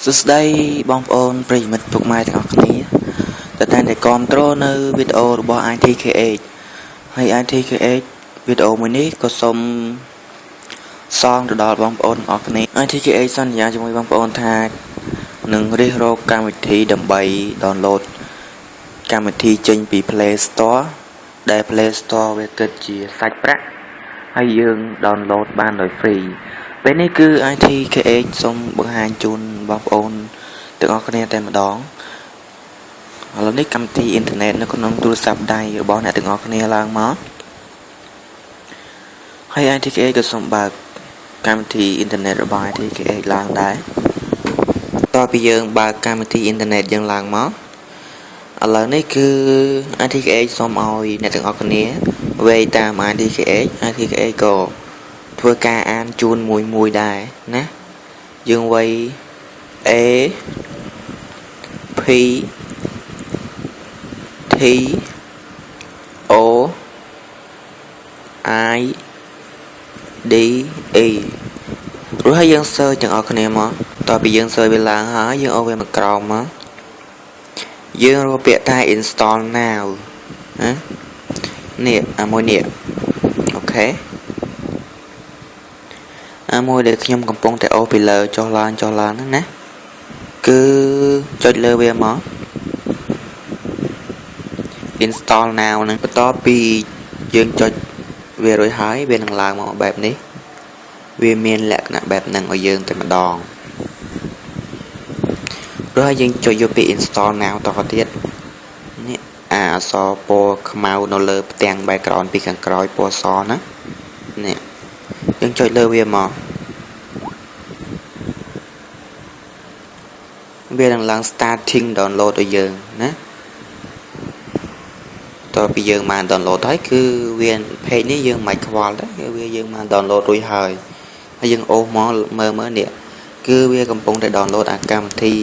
សួស្តីបងប្អូនប្រិយមិត្តពុកម៉ែទាំងអស់គ្នាដែលតែងតែគាំទ្រនៅវីដេអូរបស់ ITKH ហើយ ITKH វីដេអូមួយនេះក៏សូមសងទៅដល់បងប្អូនទាំងអស់គ្នា ITKH សន្យាជាមួយបងប្អូនថានឹងរិះរកកម្មវិធីដើម្បី download កម្មវិធីចេញពី Play Store ដែល Play Store វាគិតជាសាច់ប្រាក់ហើយយើង download បានដោយ free ពេលនេះគឺ ITKH សូមបង្ហាញជូនបងប្អូនទាំងអស់គ្នាតែម្ដងឥឡូវនេះកម្មវិធីអ៊ីនធឺណិតនៅក្នុងទូរស័ព្ទដៃរបស់អ្នកទាំងអស់គ្នាឡើងមកហើយ ITKH ក៏សូមបើកកម្មវិធីអ៊ីនធឺណិតរបស់ ITKH ឡើងដែរតទៅពីយើងបើកកម្មវិធីអ៊ីនធឺណិតយើងឡើងមកឥឡូវនេះគឺ ITKH សូមឲ្យអ្នកទាំងអស់គ្នាវាយតាម ITKH ក៏ធ្វើការអានជូនមួយដែរណាយើងវាយ A P T O I D E ព្រោះហើយយើង search ទាំងអស់គ្នាមកតទៅពីយើង search វាឡើងហើយយើងអូសវាមកក្រោមមកយើងរកពាក្យថា install now ណានេះមួយនេះអូខេមួយដែលខ្ញុំកំពុងតែអូសពីលើចុះឡើងហ្នឹងណាគឺចុចលើវាមក install now ហ្នឹងបន្ទាប់ពីយើងចុចវារួចហើយវានឹងឡើងមកបែបនេះវាមានលក្ខណៈបែបហ្នឹងឲ្យយើងតែម្ដងព្រោះយើងចុចយកពី install now តទៅទៀតនេះអក្សរពណ៌ខ្មៅនៅលើផ្ទាំង background ពីខាងក្រោយពណ៌សណានេះយើងចុចលើវាមកវានឹងឡើង starting download ឲ្យយើងណាតទៅពីយើងបាន download ហើយគឺវា page នេះយើងមិនខ្វល់ទេគឺវាយើងបាន download រួចហើយយើងអូសមកមើលនេះគឺវាកំពុងតែ download អាកម្មវិធី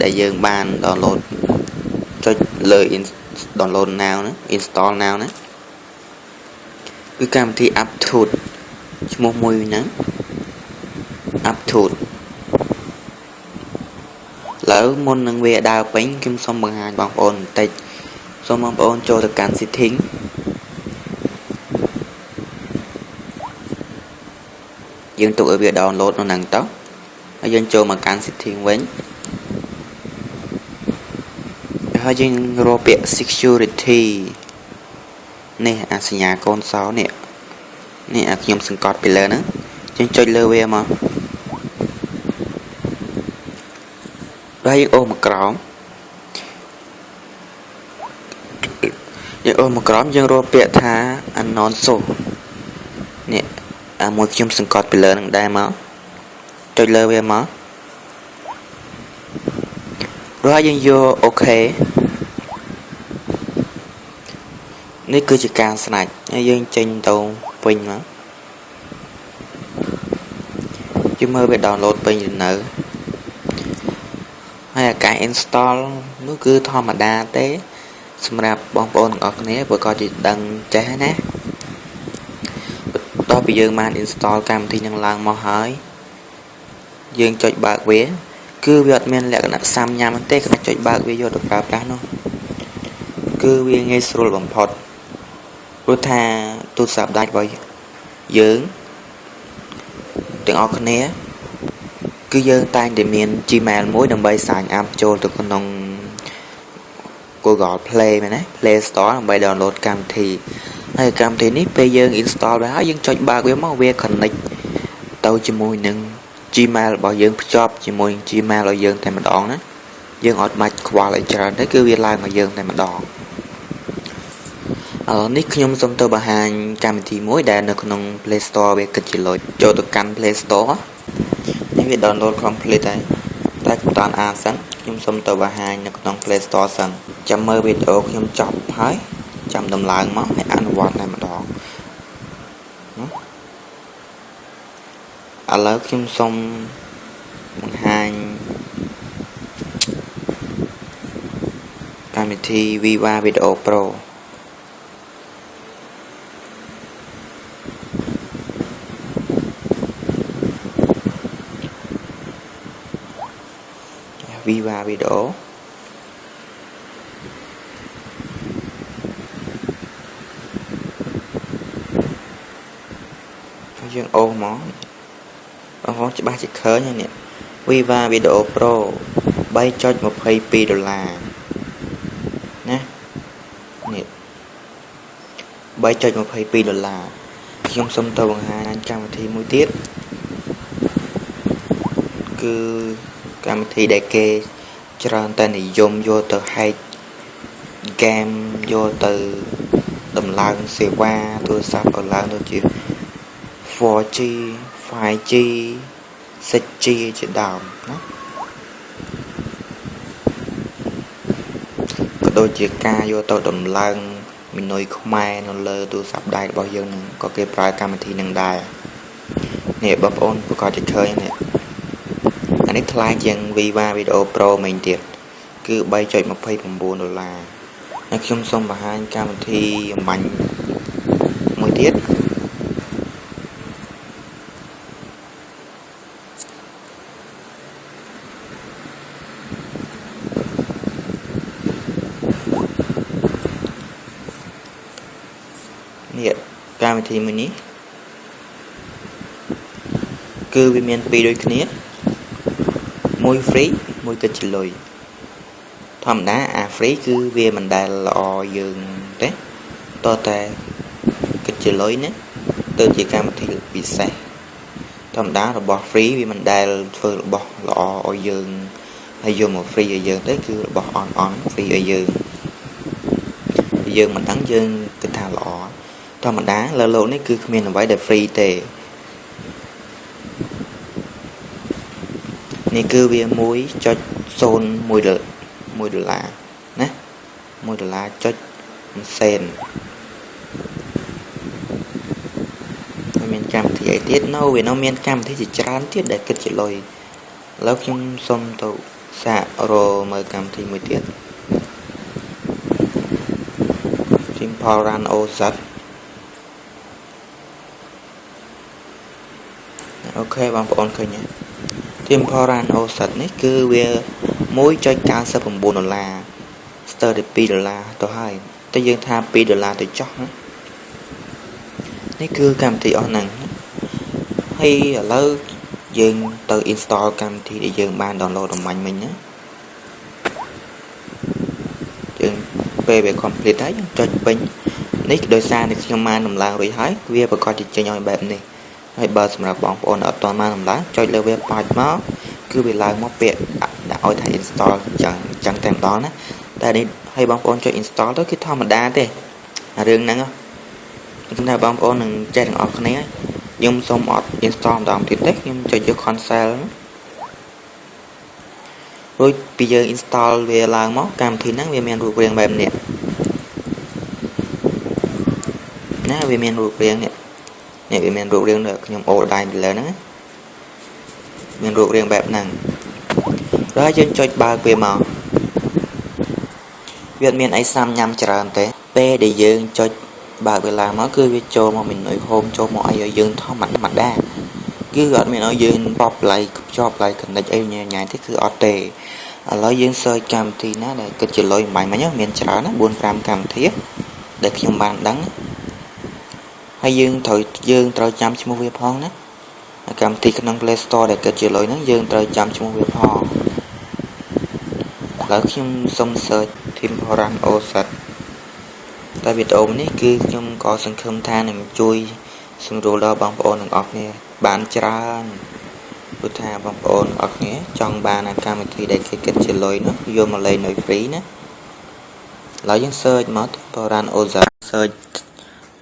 ដែលយើងបាន download ចុចលើ download now ណា install now ណាគឺកម្មវិធី Aptitude ឈ្មោះមួយហ្នឹង Aptitude ឥឡូវមុននឹងវាដើរពេញខ្ញុំសូមបង្ហាញបងប្អូនបន្តិចសូមបងប្អូនចូលទៅកាន់ setting យើងទុកឲ្យវា download នៅហ្នឹងទៅហើយយើងចូលមកកាន់ setting វិញហើយយើងរកពាក្យ security នេះអាសញ្ញាកូនសោនេះអាខ្ញុំសង្កត់ពីលើហ្នឹងយើងចុចលើវាមកហើយយើងអូសមកក្រោមយើងរកពាក្យថា unknown source នេះមួយខ្ញុំសង្កត់ពីលើហ្នឹងដែរមកចុចលើវាមកrồiយើងយកអូខេនេះគឺជាការស្នាច់ហើយយើងចេញទៅវិញមកយើងមើលវា download ពេញនៅហើយការ install នោះគឺធម្មតាទេសម្រាប់បងប្អូនទាំងអស់គ្នាព្រោះគាត់ជិះដឹងចេះណាបន្ទាប់ពីយើងបាន install កម្មវិធីនឹងឡើងមកហើយយើងចុចបើកវាគឺវាអត់មានលក្ខណៈសាំញ៉ាំទេគ្រាន់តែចុចបើកវាយកទៅប្រើប្រាស់នោះគឺវាងាយស្រួលបំផុតព្រោះថាទូរស័ព្ទដាច់របស់យើងទាំងអស់គ្នាគឺយើងតែងតែមាន Gmail មួយដើម្បី sign up ចូលទៅក្នុង Google Play មែនទេ Play Store ដើម្បី download កម្មវិធីហើយកម្មវិធីនេះពេលយើង install ទៅហើយយើងចុចបើកវាមកវា connect ទៅជាមួយនឹងGmail របស់យើងភ្ជាប់ជាមួយ Gmail របស់យើងតែម្ដងណាយើងអត់បាច់ខ្វល់អីច្រើនទេគឺវាឡើងមកយើងតែម្ដងនេះខ្ញុំសូមទៅបង្ហាញកម្មវិធីមួយដែលនៅក្នុង Play Store វាគិតជាលុយចូលទៅកាន់ Play Store នេះវា download complete ហើយតែមិនតាន់អានសិនខ្ញុំសូមទៅបង្ហាញនៅក្នុង Play Store សិនចាំមើលវីដេអូខ្ញុំចប់ហើយចាំដំឡើងមកហើយអនុវត្តតែម្ដងឥឡូវខ្ញុំសូមបង្ហាញកម្មវិធី Viva Video Pro Viva Video យើងអូមកបងប្អូនច្បាស់ជាឃើញហើយនេះ Viva Video Pro 3.22 ដុល្លារណានេះ 3.22 ដុល្លារខ្ញុំសូមទៅបង្ហាញកម្មវិធីមួយទៀតគឺកម្មវិធីដែលគេច្រើនតែនិយមយកទៅ hack game យកទៅដំឡើងសេវាទូរស័ព្ទឲ្យឡើងទៅជា 4G 5G 6G ជាដើមណាក៏ដូចជាការយកទៅដំឡើងមីនុយខ្មែរនៅលើទូរស័ព្ទដៃរបស់យើងនឹងក៏គេប្រើកម្មវិធីនឹងដែរនេះបងប្អូនប្រកាសជាឃើញនេះអានេះថ្លៃជាង Viva Video Pro មែនទៀតគឺ 3.29 ដុល្លារហើយខ្ញុំសូមបង្ហាញកម្មវិធីអំបញ្ញមួយទៀតនេះកម្មវិធីមួយនេះគឺវាមានពីរដូចគ្នាមួយ free មួយគិតជាលុយធម្មតាអា free គឺវាមិនដែលល្អយើងទេតតែគិតជាលុយណាទៅជាកម្មវិធីពិសេសធម្មតារបស់ free វាមិនដែលធ្វើរបស់ល្អឲ្យយើងហើយយកមក free ឲ្យយើងទេគឺរបស់អន់ free ឲ្យយើងមិនដឹងយើងគិតថាល្អធម្មតាលើโลกនេះគឺគ្មានអ្វីដែល free ទេនេះគឺវា 1.01 ដុល្លារណា1ដុល្លារចុច1សេនហើយមានកម្មវិធីអីទៀតវានៅមានកម្មវិធីជាច្រើនទៀតដែលគិតជាលុយឥឡូវខ្ញុំសូមទៅសាករមើលកម្មវិធីមួយទៀត Temple Run OZ អូខេបងប្អូនឃើញទេ Temple Run OZ នេះគឺវា 1.99 ដុល្លារស្ទើរតែ2ដុល្លារទៅហើយតែយើងថា2ដុល្លារទៅចុះណានេះគឺកម្មវិធីអស់ហ្នឹងហើយឥឡូវយើងទៅ install កម្មវិធីដែលយើងបាន download អំបញ្ញមិញណាយើងពេលវា complete ហើយយើងចុចពេញនេះដោយសារតែខ្ញុំបានដំឡើងរួចហើយវាប្រកាសជាចេញឲ្យបែបនេះហើយបើសម្រាប់បងប្អូនអត់ទាន់បានដំឡើងចុចលើវាបាច់មកគឺវាឡើងមកពាក្យដាក់ឲ្យថា install ចឹងតែម្ដងណាតែនេះឲ្យបងប្អូនចុច install ទៅគឺធម្មតាទេអារឿងហ្នឹងខ្ញុំថាបងប្អូននឹងចេះទាំងអស់គ្នាខ្ញុំសូមអត់ install ម្ដងទៀតទេខ្ញុំចុចយក cancel រួចពីយើង install វាឡើងមកកម្មវិធីហ្នឹងវាមានរូបរាងបែបនេះណាវាមានរូបរាងនេះវាមានរូបរាងដែលខ្ញុំអូលដៃពីលើហ្នឹងមានរូបរាងបែបហ្នឹងហើយយើងចុចបើកវាមកវាអត់មានអីសាំញ៉ាំច្រើនទេពេលដែលយើងចុចបើកវាឡើងមកគឺវាចូលមកមីនុយ home ចូលមកអីឲ្យយើងធម្មតាគឺអត់មានឲ្យយើងបបឡៃភ្ជាប់ឡៃ connect អីញ៉ាំទេគឺអត់ទេឥឡូវយើង search កម្មវិធីណាដែលគិតជាលុយមិនបាញ់មានច្រើនណា 4-5 កម្មវិធីដែលខ្ញុំបានដឹងហើយយើងត្រូវចាំឈ្មោះវាផងណាកម្មវិធីក្នុង Play Store ដែលគិតជាលុយហ្នឹងយើងត្រូវចាំឈ្មោះវាផងឥឡូវខ្ញុំសុំ search Temple Run OZ តែវីដេអូនេះគឺខ្ញុំក៏សង្ឃឹមថានឹងជួយសម្រួលដល់បងប្អូនទាំងអស់គ្នាបានច្រើនព្រោះថាបងប្អូនទាំងអស់គ្នាចង់បានកម្មវិធីដែលគេគិតជាលុយនោះយកមកលេងនៅ free ណាឥឡូវយើង search មក Temple Run OZ search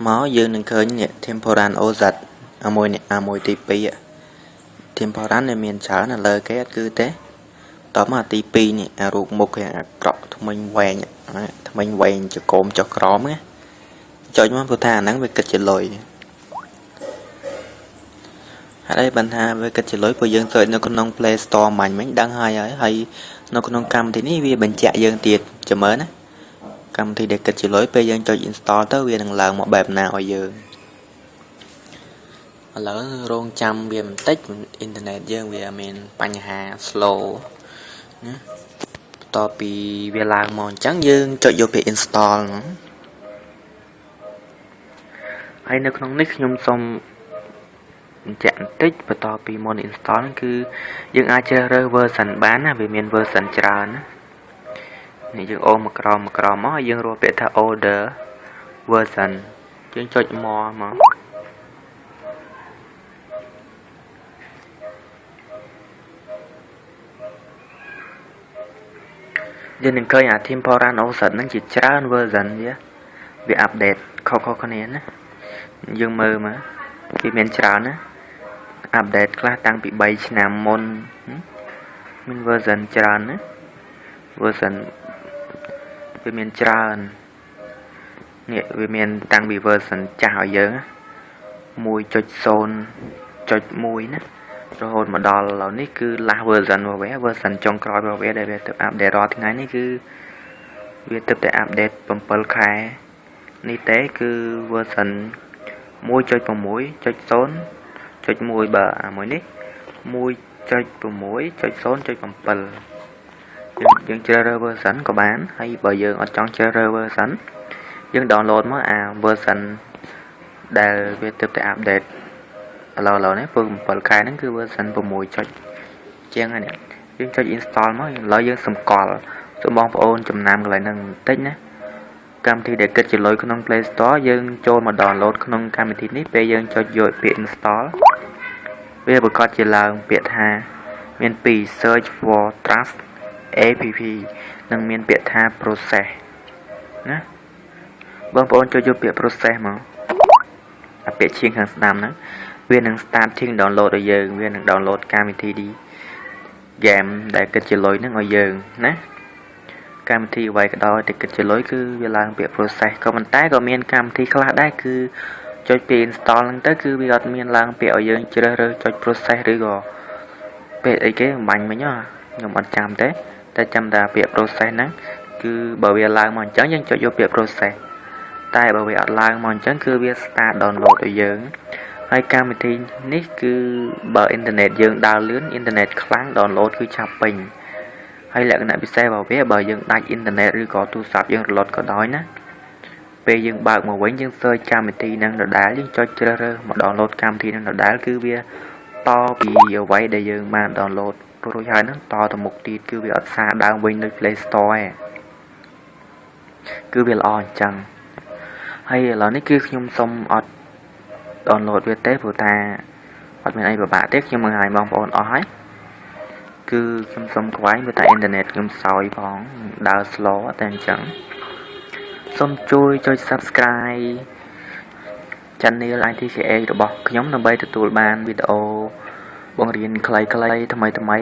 មកយើងនឹងឃើញនេះ Temple Run OZ មួយទី2 Temple Run ដែលមានច្រើននៅលើគេអត់គឺទេតបមកទី2នេះរូបមុខគេអាក្រក់ថ្មិញវែងចកមចុះក្រោមណាចុចមកព្រោះថាអាហ្នឹងវាគិតជាលុយហើយបានថាវាគិតជាលុយព្រោះយើងsearchនៅក្នុង Play Store មិញដឹងហើយនៅក្នុងកម្មវិធីនេះវាបញ្ជាក់យើងទៀតចាំមើលណាកម្មវិធីដែលគិតជាលុយពេលយើងចុច install ទៅវានឹងឡើងមកបែបណាឲ្យយើងឥឡូវរងចាំវាបន្តិចអ៊ីនធឺណិតយើងវាមានបញ្ហា slow ណាបន្ទាប់ពីវាឡើងមកអញ្ចឹងយើងចុចយកពាក្យ install ហ្នឹងហើយនៅក្នុងនេះខ្ញុំសូមបញ្ជាក់បន្តិចបន្ទាប់ពីមុន install ហ្នឹងគឺយើងអាចជ្រើសរើស version បានណាវាមាន version ច្រើនណានេះយើងអូនមកក្រោមមកហើយយើងរកពាក្យថា order version យើងចុចមកយើងនឹងឃើញអា temporary offset ហ្នឹងជាច្រើន version វា update ខុសៗគ្នាណាយើងមើលមកវាមានច្រើនណា update ខ្លះតាំងពី3ឆ្នាំមុនមាន version ច្រើនណា version វាមានច្រើននេះវាមានតាំងពី version ចាស់ឲ្យយើង 1.0.1 ណារហូតមកដល់ឥឡូវនេះគឺ last version របស់វា version ចុងក្រោយរបស់វាដែលវាទៅ update រាល់ថ្ងៃនេះគឺវាទៅតែ update 7 ខែនេះទេគឺ version 1.6.0.1 បើអាមួយនេះ 1.6.0.7 យើងជ្រើសរើស version ក៏បានហើយបើយើងអត់ចង់ជ្រើសរើស version យើង download មកអា version ដែលវាទៅតែ update ឥឡូវនេះពើ7ខែហ្នឹងគឺ version 6 ចុចជាងហើយនេះយើងចុច install មកឥឡូវយើងសម្គាល់សូមបងប្អូនចំណាំកន្លែងហ្នឹងបន្តិចណាកម្មវិធីដែលគិតជាលុយក្នុង Play Store យើងចូលមក download ក្នុងកម្មវិធីនេះពេលយើងចុចយកពាក្យ install វាប្រកាសជាឡើងពាក្យថាមានពីរ search for trust app និងមានពាក្យថា process ណាបងប្អូនចុចយកពាក្យ process មកអាពាក្យឈៀងខាងស្ដាំហ្នឹងវានឹង starting download ឲ្យយើងវានឹង download កម្មវិធី game ដែលគិតជាលុយហ្នឹងឲ្យយើងណាកម្មវិធីអ្វីក៏ដោយតែគិតជាលុយគឺវាឡើងពាក្យ process ក៏ប៉ុន្តែក៏មានកម្មវិធីខ្លះដែរគឺចុចពី install ហ្នឹងទៅគឺវាអត់មានឡើងពាក្យឲ្យយើងជ្រើសរើសចុច process ឬក៏ពាក្យអីគេបំបាញ់មិញខ្ញុំអត់ចាំទេតែចាំតែពាក្យ process ហ្នឹងគឺបើវាឡើងមកអញ្ចឹងយើងចុចយកពាក្យ process តែបើវាអត់ឡើងមកអញ្ចឹងគឺវា start download ឲ្យយើងហើយកម្មវិធីនេះគឺបើអ៊ីនធឺណិតយើងដើរលឿនអ៊ីនធឺណិតខ្លាំង download គឺឆាប់ពេញហើយលក្ខណៈពិសេសរបស់វាបើយើងដាច់អ៊ីនធឺណិតឬក៏ទូរស័ព្ទយើងរលត់ក៏ដោយណាពេលយើងបើកមកវិញយើង search កម្មវិធីហ្នឹងដដែលយើងចុចជ្រើសរើសមក download កម្មវិធីហ្នឹងដដែលគឺវាតពីអ្វីដែលយើងបាន download រួចហើយហ្នឹងតទៅមុខទៀតគឺវាអត់សារដើមវិញដូច Play Store ឯងគឺវាល្អអញ្ចឹងហើយឥឡូវនេះគឺខ្ញុំសុំអត់ download វាទេព្រោះថាអត់មានអីពិបាកទេខ្ញុំបង្ហាញបងប្អូនអស់ហើយគឺខ្ញុំសុំខ្វែងព្រោះតែអ៊ីនធឺណិតខ្ញុំសោយផងដើរ slow តែអញ្ចឹងសូមជួយចុច subscribe channel ITKA របស់ខ្ញុំដើម្បីទទួលបានវីដេអូបង្រៀនខ្លីៗថ្មី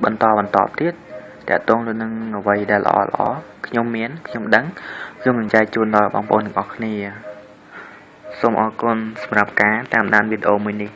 បន្តទៀតតាក់ទងទៅនឹងអ្វីដែលល្អខ្ញុំដឹងខ្ញុំនឹងចែកជូនដល់បងប្អូនទាំងអស់គ្នាសូមអរគុណសម្រាប់ការតាមដានវីដេអូមួយនេះ